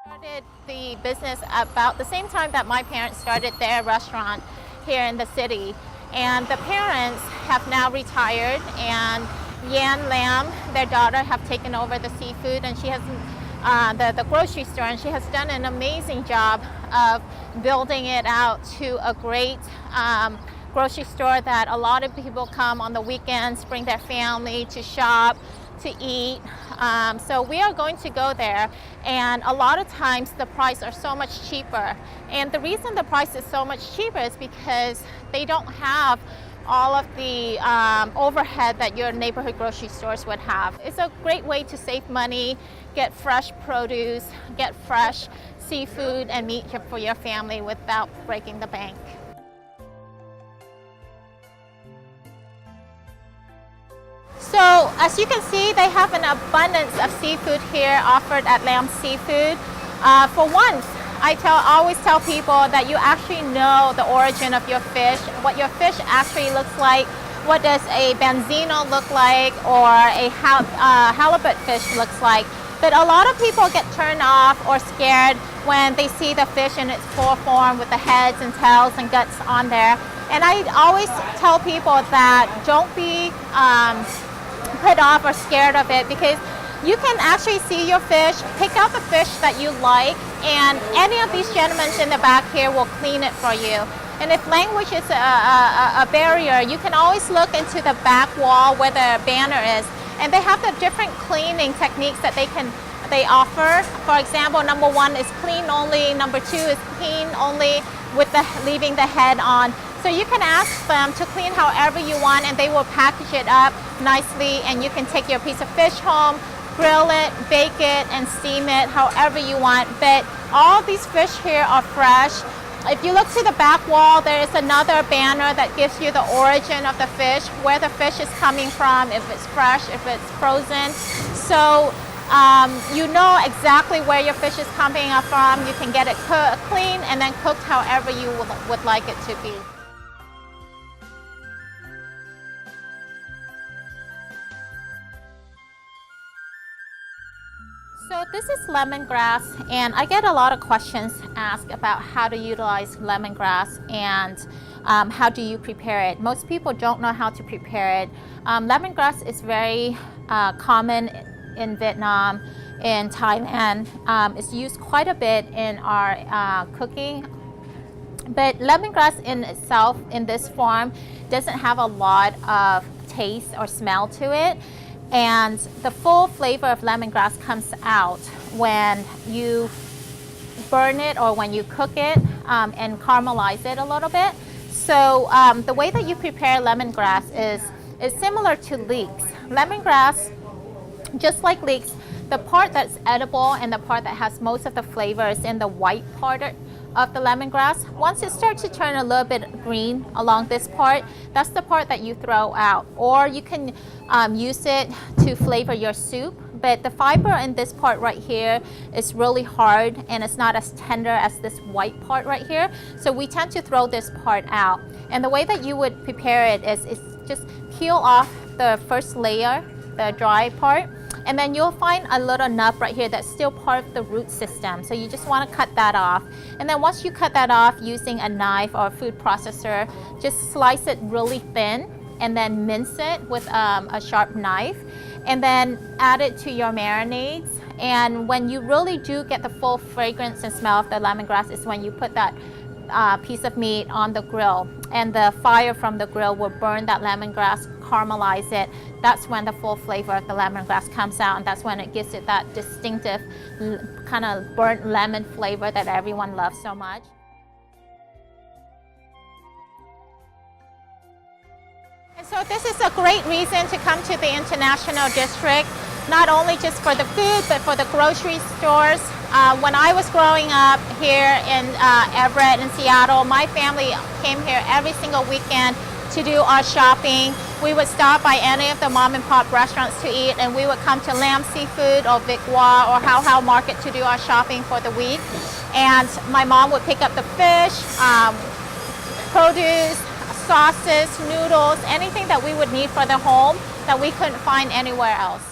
Started the business about the same time that my parents started their restaurant here in the city. And the parents have now retired, and Yan Lam, their daughter, have taken over the seafood, and she has the grocery store, and she has done an amazing job of building it out to a great grocery store that a lot of people come on the weekends, bring their family to shop, to eat. So we are going to go there, and a lot of times the prices are so much cheaper. And the reason the price is so much cheaper is because they don't have all of the overhead that your neighborhood grocery stores would have. It's a great way to save money, get fresh produce, get fresh seafood and meat for your family without breaking the bank. So as you can see, they have an abundance of seafood here offered at Lam Seafood. For once, I always tell people that you actually know the origin of your fish, what your fish actually looks like, what does a banzino look like, or a halibut fish looks like. But a lot of people get turned off or scared when they see the fish in its full form with the heads and tails and guts on there. And I always tell people that don't be put off or scared of it, because you can actually see your fish, pick out the fish that you like, and any of these gentlemen in the back here will clean it for you. And if language is a barrier, you can always look into the back wall where the banner is, and they have the different cleaning techniques that they offer. For example, number 1 is clean only, number 2 is clean only with leaving the head on. So you can ask them to clean however you want, and they will package it up nicely, and you can take your piece of fish home, grill it, bake it, and steam it however you want. But all these fish here are fresh. If you look to the back wall, there is another banner that gives you the origin of the fish, where the fish is coming from, if it's fresh, if it's frozen. So you know exactly where your fish is coming from. You can get it clean and then cooked however you would like it to be. So this is lemongrass, and I get a lot of questions asked about how to utilize lemongrass and how do you prepare it. Most people don't know how to prepare it. Lemongrass is very common in Vietnam, in Thailand. It's used quite a bit in our cooking. But lemongrass in itself, in this form, doesn't have a lot of taste or smell to it. And the full flavor of lemongrass comes out when you burn it or when you cook it and caramelize it a little bit. So the way that you prepare lemongrass is similar to leeks. Lemongrass, just like leeks, the part that's edible and the part that has most of the flavor is in the white part of the lemongrass. Once it starts to turn a little bit green along this part, that's the part that you throw out. Or you can use it to flavor your soup, but the fiber in this part right here is really hard and it's not as tender as this white part right here. So we tend to throw this part out. And the way that you would prepare it is just peel off the first layer, the dry part, and then you'll find a little nub right here that's still part of the root system. So you just want to cut that off. And then once you cut that off using a knife or a food processor, just slice it really thin and then mince it with a sharp knife, and then add it to your marinades. And when you really do get the full fragrance and smell of the lemongrass is when you put that piece of meat on the grill, and the fire from the grill will burn that lemongrass, caramelize it. That's when the full flavor of the lemongrass comes out, and that's when it gives it that distinctive kind of burnt lemon flavor that everyone loves so much. And so this is a great reason to come to the International District, not only just for the food, but for the grocery stores. When I was growing up here in Everett and Seattle, my family came here every single weekend to do our shopping. We would stop by any of the mom and pop restaurants to eat, and we would come to Lam Seafood or Vic Hoa or Hoang Market to do our shopping for the week. And my mom would pick up the fish, produce, sauces, noodles, anything that we would need for the home that we couldn't find anywhere else.